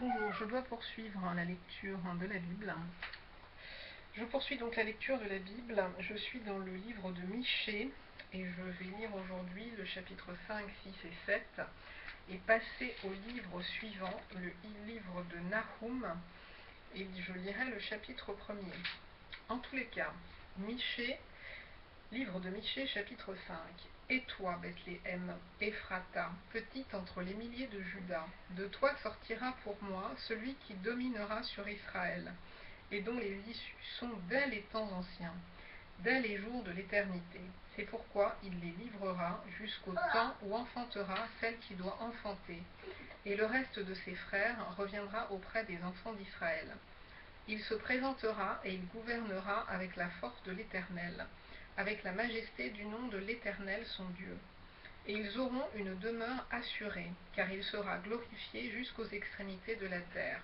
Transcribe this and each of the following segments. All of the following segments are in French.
Bonjour, je dois poursuivre la lecture de la Bible. Je poursuis donc la lecture de la Bible. Je suis dans le livre de Michée et je vais lire aujourd'hui le chapitre 5, 6 et 7 et passer au livre suivant, le livre de Nahum, et je lirai le chapitre 1er. En tous les cas, Michée, livre de Michée, chapitre 5. Et toi, Bethléem, Ephrata, petite entre les milliers de Juda, de toi sortira pour moi celui qui dominera sur Israël, et dont les issues sont dès les temps anciens, dès les jours de l'éternité. C'est pourquoi il les livrera jusqu'au temps où enfantera celle qui doit enfanter, et le reste de ses frères reviendra auprès des enfants d'Israël. Il se présentera et il gouvernera avec la force de l'Éternel, avec la majesté du nom de l'Éternel son Dieu. Et ils auront une demeure assurée, car il sera glorifié jusqu'aux extrémités de la terre.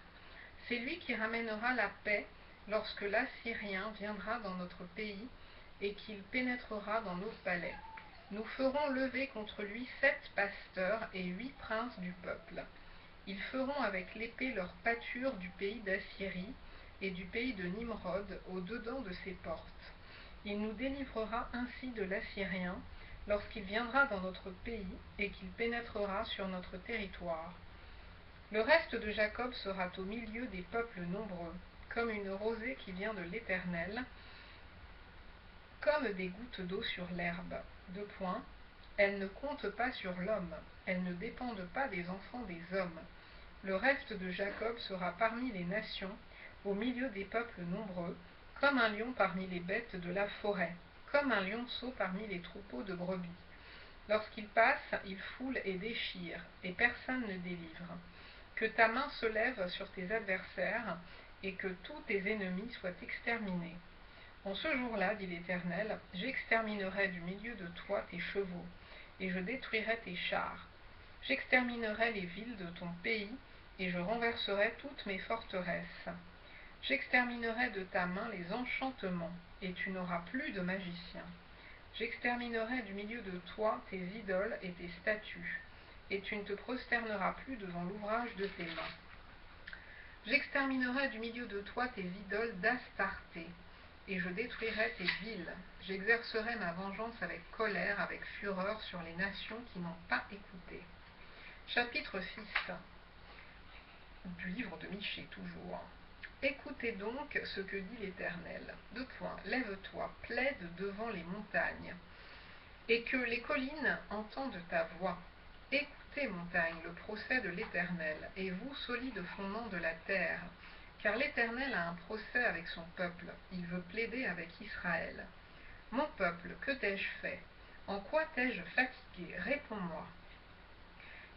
C'est lui qui ramènera la paix lorsque l'Assyrien viendra dans notre pays et qu'il pénétrera dans nos palais. Nous ferons lever contre lui 7 pasteurs et 8 princes du peuple. Ils feront avec l'épée leur pâture du pays d'Assyrie et du pays de Nimrod au-dedans de ses portes. Il nous délivrera ainsi de l'Assyrien lorsqu'il viendra dans notre pays et qu'il pénétrera sur notre territoire. Le reste de Jacob sera au milieu des peuples nombreux, comme une rosée qui vient de l'Éternel, comme des gouttes d'eau sur l'herbe. Elles ne comptent pas sur l'homme, elles ne dépendent pas des enfants des hommes. Le reste de Jacob sera parmi les nations, au milieu des peuples nombreux, comme un lion parmi les bêtes de la forêt, comme un lionceau parmi les troupeaux de brebis. Lorsqu'il passe, il foule et déchire, et personne ne délivre. Que ta main se lève sur tes adversaires, et que tous tes ennemis soient exterminés. En ce jour-là, dit l'Éternel, j'exterminerai du milieu de toi tes chevaux, et je détruirai tes chars. J'exterminerai les villes de ton pays, et je renverserai toutes mes forteresses. J'exterminerai de ta main les enchantements, et tu n'auras plus de magicien. J'exterminerai du milieu de toi tes idoles et tes statues, et tu ne te prosterneras plus devant l'ouvrage de tes mains. J'exterminerai du milieu de toi tes idoles d'Astarté, et je détruirai tes villes. J'exercerai ma vengeance avec colère, avec fureur sur les nations qui n'ont pas écouté. Chapitre 6 du livre de Michée toujours. Écoutez donc ce que dit l'Éternel. Lève-toi, plaide devant les montagnes, et que les collines entendent ta voix. Écoutez, montagnes, le procès de l'Éternel, et vous, solides fondements de la terre, car l'Éternel a un procès avec son peuple, il veut plaider avec Israël. Mon peuple, que t'ai-je fait? En quoi t'ai-je fatigué? Réponds-moi.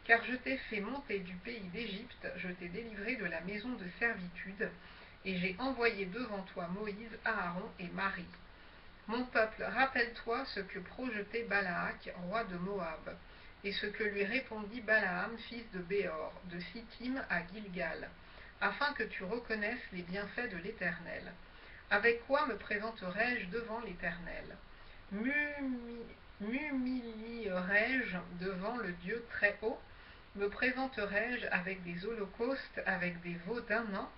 Car je t'ai fait monter du pays d'Égypte, je t'ai délivré de la maison de servitude, et j'ai envoyé devant toi Moïse, Aaron et Marie. Mon peuple, rappelle-toi ce que projetait Balaak, roi de Moab, et ce que lui répondit Balaam, fils de Béor, de Sittim à Gilgal, afin que tu reconnaisses les bienfaits de l'Éternel. Avec quoi me présenterai-je devant l'Éternel? M'humilierai-je devant le Dieu très haut? Me présenterai-je avec des holocaustes, avec des veaux d'un an?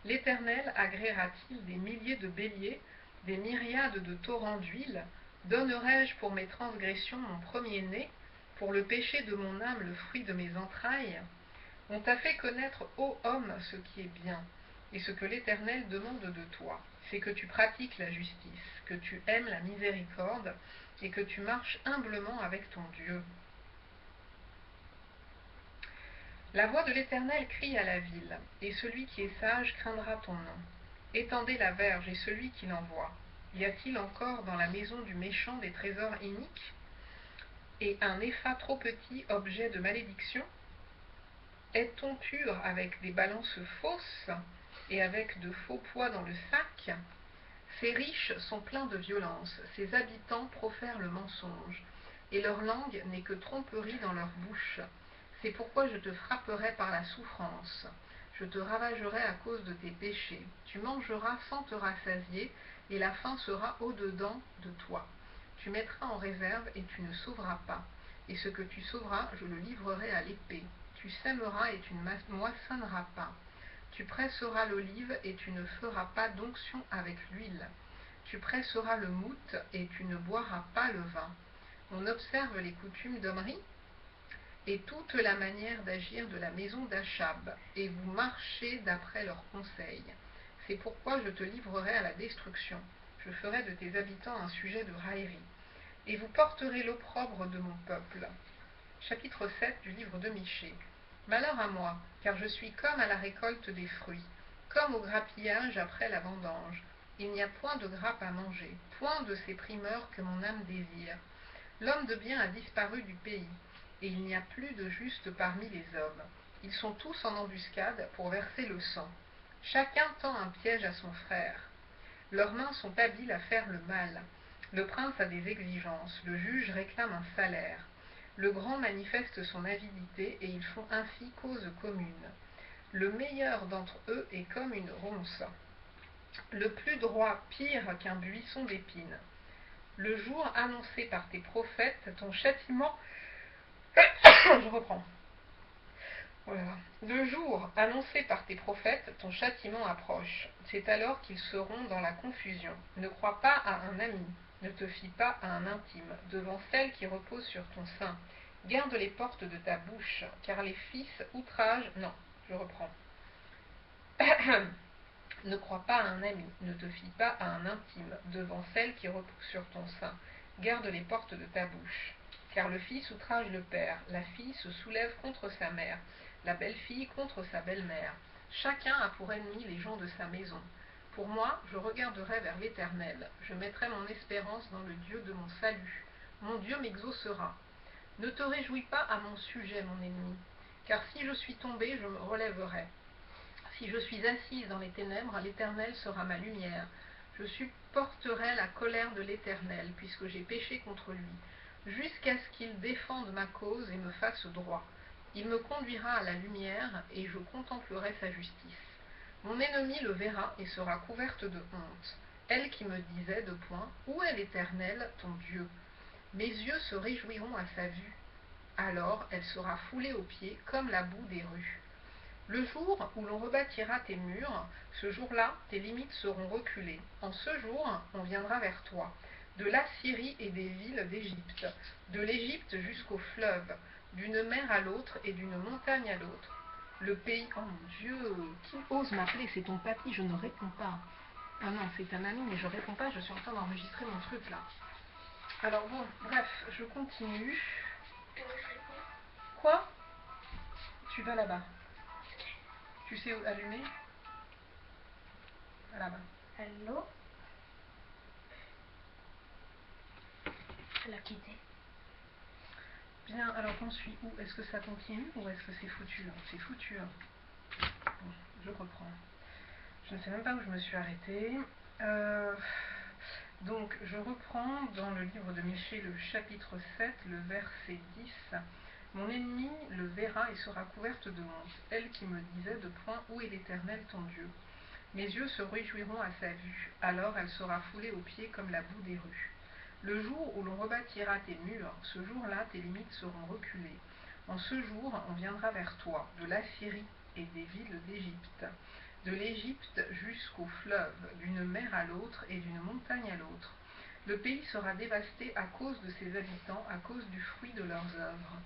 L'Éternel agréera-t-il des milliers de béliers, des myriades de torrents d'huile? Donnerai-je pour mes transgressions mon premier-né, pour le péché de mon âme le fruit de mes entrailles? On t'a fait connaître, ô homme, ce qui est bien, et ce que l'Éternel demande de toi, c'est que tu pratiques la justice, que tu aimes la miséricorde, et que tu marches humblement avec ton Dieu. La voix de l'Éternel crie à la ville, et celui qui est sage craindra ton nom. Étendez la verge et celui qui l'envoie. Y a-t-il encore dans la maison du méchant des trésors iniques? Et un épha trop petit, objet de malédiction? Est-on pur avec des balances fausses, et avec de faux poids dans le sac? Ces riches sont pleins de violence, ces habitants profèrent le mensonge, et leur langue n'est que tromperie dans leur bouche. C'est pourquoi je te frapperai par la souffrance, je te ravagerai à cause de tes péchés. Tu mangeras sans te rassasier, et la faim sera au-dedans de toi. Tu mettras en réserve et tu ne sauveras pas, et ce que tu sauveras, je le livrerai à l'épée. Tu sèmeras et tu ne moissonneras pas. Tu presseras l'olive et tu ne feras pas d'onction avec l'huile. Tu presseras le moût et tu ne boiras pas le vin. On observe les coutumes d'Omri et toute la manière d'agir de la maison d'Achab, et vous marchez d'après leurs conseils. C'est pourquoi je te livrerai à la destruction. Je ferai de tes habitants un sujet de raillerie. Et vous porterez l'opprobre de mon peuple. Chapitre 7 du livre de Michée. Malheur à moi, car je suis comme à la récolte des fruits, comme au grappillage après la vendange. Il n'y a point de grappe à manger, point de ces primeurs que mon âme désire. L'homme de bien a disparu du pays, et il n'y a plus de juste parmi les hommes. Ils sont tous en embuscade pour verser le sang. Chacun tend un piège à son frère. Leurs mains sont habiles à faire le mal. Le prince a des exigences, le juge réclame un salaire. Le grand manifeste son avidité, et ils font ainsi cause commune. Le meilleur d'entre eux est comme une ronce. Le plus droit pire qu'un buisson d'épines. Le jour annoncé par tes prophètes, ton châtiment... Je reprends. Voilà. Le jour annoncé par tes prophètes, ton châtiment approche. C'est alors qu'ils seront dans la confusion. Ne crois pas à un ami, ne te fie pas à un intime, devant celle qui repose sur ton sein. Garde les portes de ta bouche, car les fils outragent... Non, je reprends. Ne crois pas à un ami, ne te fie pas à un intime, devant celle qui repose sur ton sein. Garde les portes de ta bouche. Car le fils outrage le père, la fille se soulève contre sa mère, la belle-fille contre sa belle-mère. Chacun a pour ennemi les gens de sa maison. Pour moi, je regarderai vers l'Éternel, je mettrai mon espérance dans le Dieu de mon salut. Mon Dieu m'exaucera. Ne te réjouis pas à mon sujet, mon ennemi, car si je suis tombé, je me relèverai. Si je suis assise dans les ténèbres, l'Éternel sera ma lumière. Je supporterai la colère de l'Éternel, puisque j'ai péché contre lui, jusqu'à ce qu'il défende ma cause et me fasse droit. Il me conduira à la lumière, et je contemplerai sa justice. Mon ennemi le verra et sera couverte de honte. Elle qui me disait de point, où est l'Éternel, ton Dieu? Mes yeux se réjouiront à sa vue. Alors elle sera foulée aux pieds comme la boue des rues. Le jour où l'on rebâtira tes murs, ce jour-là, tes limites seront reculées. En ce jour, on viendra vers toi, de la Syrie et des villes d'Égypte, de l'Égypte jusqu'au fleuve, d'une mer à l'autre et d'une montagne à l'autre. Le pays... Oh mon Dieu, qui ose m'appeler? C'est ton papy, je ne réponds pas. Ah non, c'est ta mamie, mais je réponds pas, je suis en train d'enregistrer mon truc là. Alors bon, bref, je continue. Quoi? Tu vas là-bas. Tu sais où allumer? Là-bas. Allô? Elle a quitté. Bien, alors j'en suis où? Est-ce que ça continue ou est-ce que c'est foutu? C'est foutu. Bon, je reprends. Je ne sais même pas où je me suis arrêtée. Donc, je reprends dans le livre de Michée, le chapitre 7, le verset 10. Mon ennemi le verra et sera couverte de honte. Elle qui me disait de point, où est l'Éternel ton Dieu? Mes yeux se réjouiront à sa vue. Alors elle sera foulée aux pieds comme la boue des rues. Le jour où l'on rebâtira tes murs, ce jour-là tes limites seront reculées. En ce jour, on viendra vers toi, de la Syrie et des villes d'Égypte, de l'Égypte jusqu'au fleuve, d'une mer à l'autre et d'une montagne à l'autre. Le pays sera dévasté à cause de ses habitants, à cause du fruit de leurs œuvres.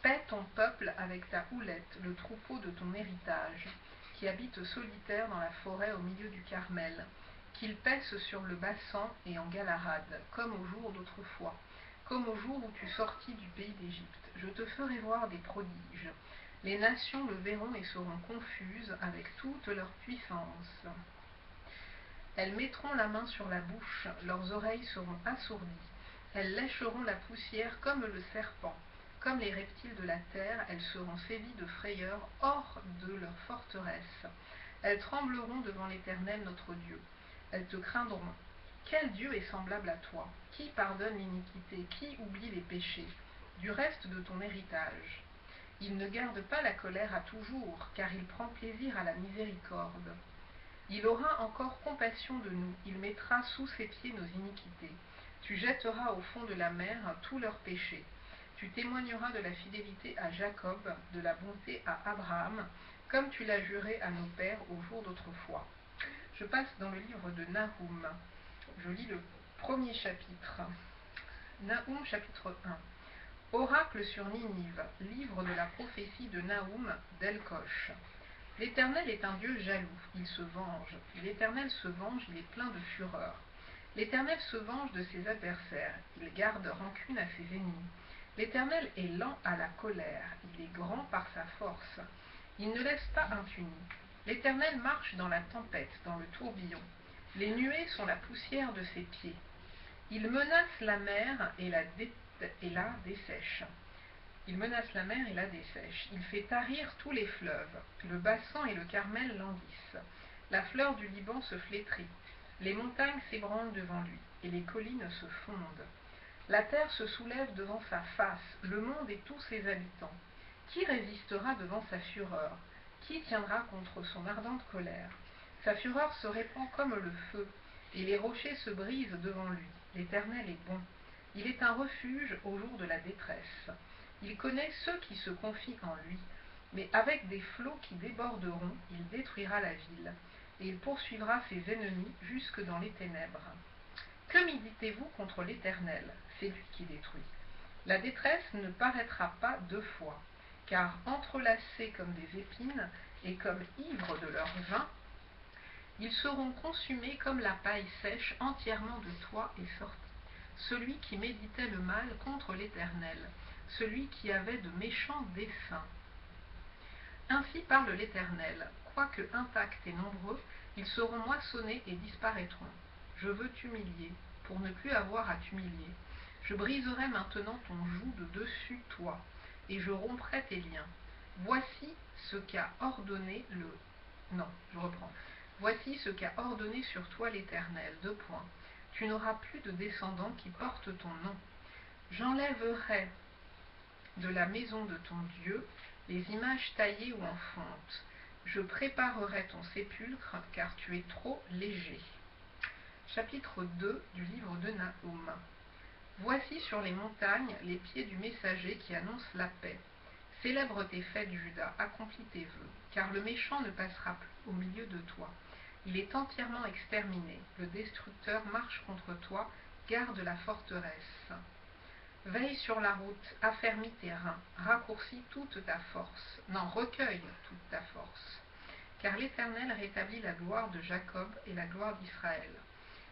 Paie ton peuple avec ta houlette, le troupeau de ton héritage, qui habite solitaire dans la forêt au milieu du Carmel, qu'il paisse sur le bassan et en Galarade, comme au jour d'autrefois, comme au jour où tu sortis du pays d'Égypte. Je te ferai voir des prodiges. Les nations le verront et seront confuses avec toute leur puissance. Elles mettront la main sur la bouche, leurs oreilles seront assourdies. Elles lécheront la poussière comme le serpent. Comme les reptiles de la terre, elles seront saisies de frayeur hors de leur forteresse. Elles trembleront devant l'Éternel notre Dieu. Elles te craindront. Quel Dieu est semblable à toi? Qui pardonne l'iniquité? Qui oublie les péchés? Du reste de ton héritage. Il ne garde pas la colère à toujours, car il prend plaisir à la miséricorde. Il aura encore compassion de nous, il mettra sous ses pieds nos iniquités. Tu jetteras au fond de la mer tous leurs péchés. Tu témoigneras de la fidélité à Jacob, de la bonté à Abraham, comme tu l'as juré à nos pères au jour d'autrefois. Je passe dans le livre de Nahum. Je lis le premier chapitre. Nahum chapitre 1. Oracle sur Ninive, livre de la prophétie de Nahum d'Elkosh. L'Éternel est un Dieu jaloux, il se venge. L'Éternel se venge, il est plein de fureur. L'Éternel se venge de ses adversaires, il garde rancune à ses ennemis. L'Éternel est lent à la colère, il est grand par sa force. Il ne laisse pas impuni. L'Éternel marche dans la tempête, dans le tourbillon. Les nuées sont la poussière de ses pieds. Il menace la mer et la dessèche. Il menace la mer et la dessèche. Il fait tarir tous les fleuves. Le bassin et le Carmel languissent. La fleur du Liban se flétrit. Les montagnes s'ébranlent devant lui, et les collines se fondent. La terre se soulève devant sa face, le monde et tous ses habitants. Qui résistera devant sa fureur? Qui tiendra contre son ardente colère? Sa fureur se répand comme le feu, et les rochers se brisent devant lui. L'Éternel est bon. Il est un refuge au jour de la détresse. Il connaît ceux qui se confient en lui, mais avec des flots qui déborderont, il détruira la ville, et il poursuivra ses ennemis jusque dans les ténèbres. Que méditez-vous contre l'Éternel? C'est lui qui détruit. La détresse ne paraîtra pas deux fois, car entrelacés comme des épines et comme ivres de leur vin, ils seront consumés comme la paille sèche entièrement de toi est sorti. Celui qui méditait le mal contre l'Éternel, celui qui avait de méchants desseins. Ainsi parle l'Éternel, quoique intacts et nombreux, ils seront moissonnés et disparaîtront. Je veux t'humilier, pour ne plus avoir à t'humilier. Je briserai maintenant ton joug de dessus toi, et je romprai tes liens. Voici ce qu'a ordonné le... Non, je reprends. Voici ce qu'a ordonné sur toi l'Éternel. Deux points. Tu n'auras plus de descendants qui portent ton nom. J'enlèverai de la maison de ton Dieu les images taillées ou en fonte. Je préparerai ton sépulcre, car tu es trop léger. Chapitre 2 du livre de Nahum. Voici sur les montagnes les pieds du messager qui annonce la paix. Célèbre tes fêtes, Juda, accomplis tes vœux, car le méchant ne passera plus au milieu de toi. Il est entièrement exterminé. Le destructeur marche contre toi, garde la forteresse. Veille sur la route, affermis tes reins, raccourcis toute ta force. Non, recueille toute ta force. Car l'Éternel rétablit la gloire de Jacob et la gloire d'Israël.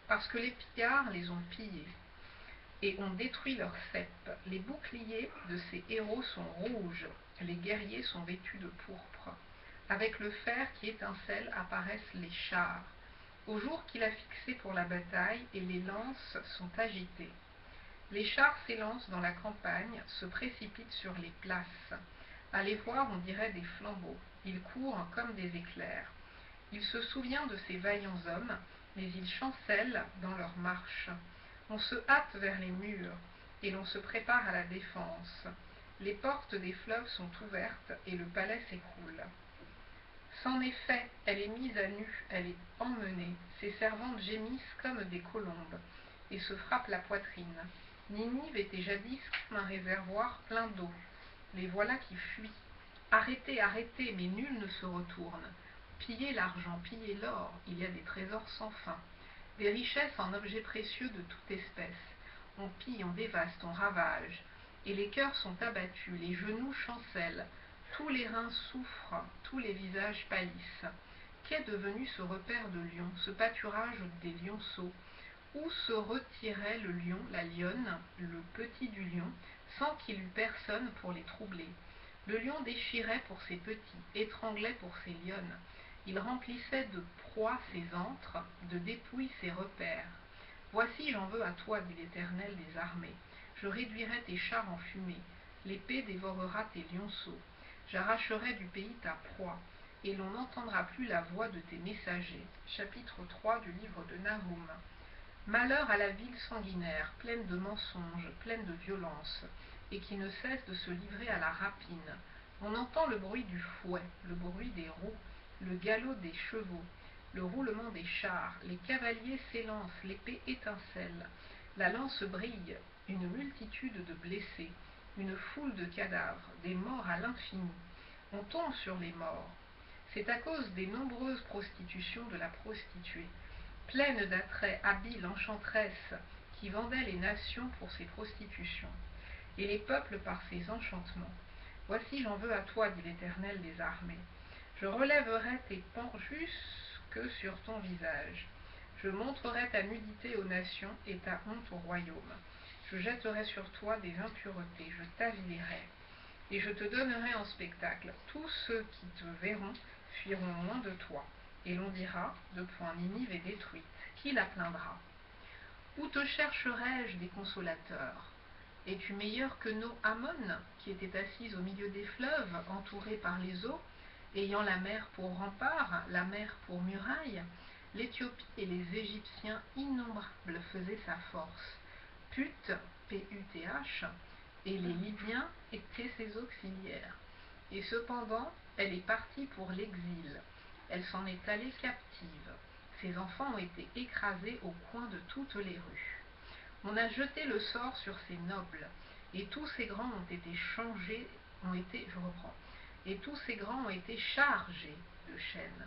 Parce que les pillards les ont pillés et ont détruit leurs ceps. Les boucliers de ces héros sont rouges, les guerriers sont vêtus de pourpre. Avec le fer qui étincelle apparaissent les chars. Au jour qu'il a fixé pour la bataille, et les lances sont agitées. Les chars s'élancent dans la campagne, se précipitent sur les places. À les voir, on dirait des flambeaux. Ils courent comme des éclairs. Il se souvient de ces vaillants hommes, mais ils chancellent dans leur marche. On se hâte vers les murs, et l'on se prépare à la défense. Les portes des fleuves sont ouvertes, et le palais s'écroule. C'en est fait, elle est mise à nu, elle est emmenée. Ses servantes gémissent comme des colombes, et se frappent la poitrine. Ninive était jadis comme un réservoir plein d'eau. Les voilà qui fuient. Arrêtez, arrêtez, mais nul ne se retourne. Pillez l'argent, pillez l'or, il y a des trésors sans fin. Des richesses en objets précieux de toute espèce. On pille, on dévaste, on ravage. Et les cœurs sont abattus, les genoux chancellent. Tous les reins souffrent, tous les visages pâlissent. Qu'est devenu ce repère de lions, ce pâturage des lionceaux? Où se retirait le lion, la lionne, le petit du lion, sans qu'il eût personne pour les troubler? Le lion déchirait pour ses petits, étranglait pour ses lionnes. Il remplissait de proies ses antres, de dépouilles ses repères. Voici, j'en veux à toi, dit l'Éternel des armées. Je réduirai tes chars en fumée. L'épée dévorera tes lionceaux. J'arracherai du pays ta proie, et l'on n'entendra plus la voix de tes messagers. Chapitre 3 du livre de Nahum. Malheur à la ville sanguinaire, pleine de mensonges, pleine de violence, et qui ne cesse de se livrer à la rapine. On entend le bruit du fouet, le bruit des roues, le galop des chevaux, le roulement des chars, les cavaliers s'élancent, l'épée étincelle, la lance brille, une multitude de blessés, une foule de cadavres, des morts à l'infini. On tombe sur les morts. C'est à cause des nombreuses prostitutions de la prostituée. Pleine d'attraits, habile enchanteresse, qui vendait les nations pour ses prostitutions, et les peuples par ses enchantements. Voici, j'en veux à toi, dit l'Éternel des armées. Je relèverai tes pans jusque sur ton visage. Je montrerai ta nudité aux nations et ta honte au royaume. Je jetterai sur toi des impuretés, je t'avilerai, et je te donnerai en spectacle. Tous ceux qui te verront fuiront loin de toi, et l'on dira, de point Ninive est détruite. Qui la plaindra? Où te chercherai-je des consolateurs? Es-tu meilleur que Noamon, qui était assise au milieu des fleuves, entourée par les eaux, ayant la mer pour rempart, la mer pour muraille? L'Éthiopie et les Égyptiens innombrables faisaient sa force. Put, P-U-T-H, et les Libyens étaient ses auxiliaires. Et cependant, elle est partie pour l'exil. Elle s'en est allée captive. Ses enfants ont été écrasés au coin de toutes les rues. On a jeté le sort sur ces nobles, et tous ces grands ont été et tous ces grands ont été chargés de chaînes.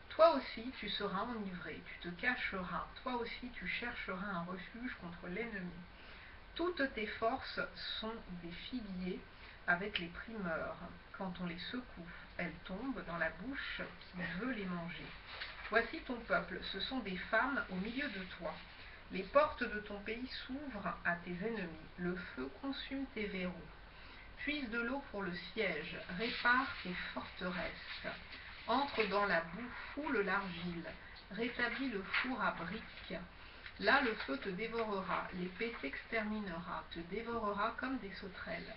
Toi aussi tu seras enivré, tu te cacheras, toi aussi tu chercheras un refuge contre l'ennemi. Toutes tes forces sont des figuiers avec les primeurs. Quand on les secoue, elles tombent dans la bouche qui veut les manger. Voici ton peuple, ce sont des femmes au milieu de toi. Les portes de ton pays s'ouvrent à tes ennemis, le feu consume tes verrous. Puise de l'eau pour le siège, répare tes forteresses. Entre dans la boue, foule l'argile, rétablis le four à briques. Là le feu te dévorera, l'épée t'exterminera, te dévorera comme des sauterelles.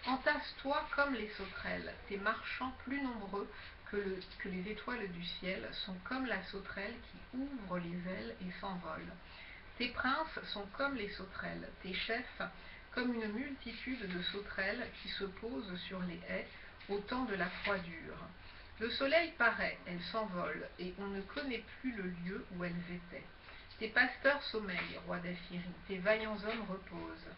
Entasse-toi comme les sauterelles, tes marchands plus nombreux que les étoiles du ciel sont comme la sauterelle qui ouvre les ailes et s'envole. Tes princes sont comme les sauterelles, tes chefs comme une multitude de sauterelles qui se posent sur les haies au temps de la froidure. Le soleil paraît, elles s'envolent, et on ne connaît plus le lieu où elles étaient. Tes pasteurs sommeillent, roi d'Assyrie, tes vaillants hommes reposent.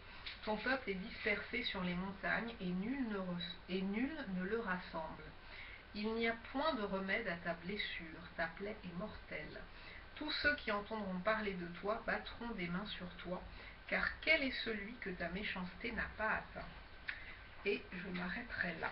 Ton peuple est dispersé sur les montagnes, et nul ne le rassemble. Il n'y a point de remède à ta blessure, ta plaie est mortelle. Tous ceux qui entendront parler de toi battront des mains sur toi, car quel est celui que ta méchanceté n'a pas atteint? Et je m'arrêterai là.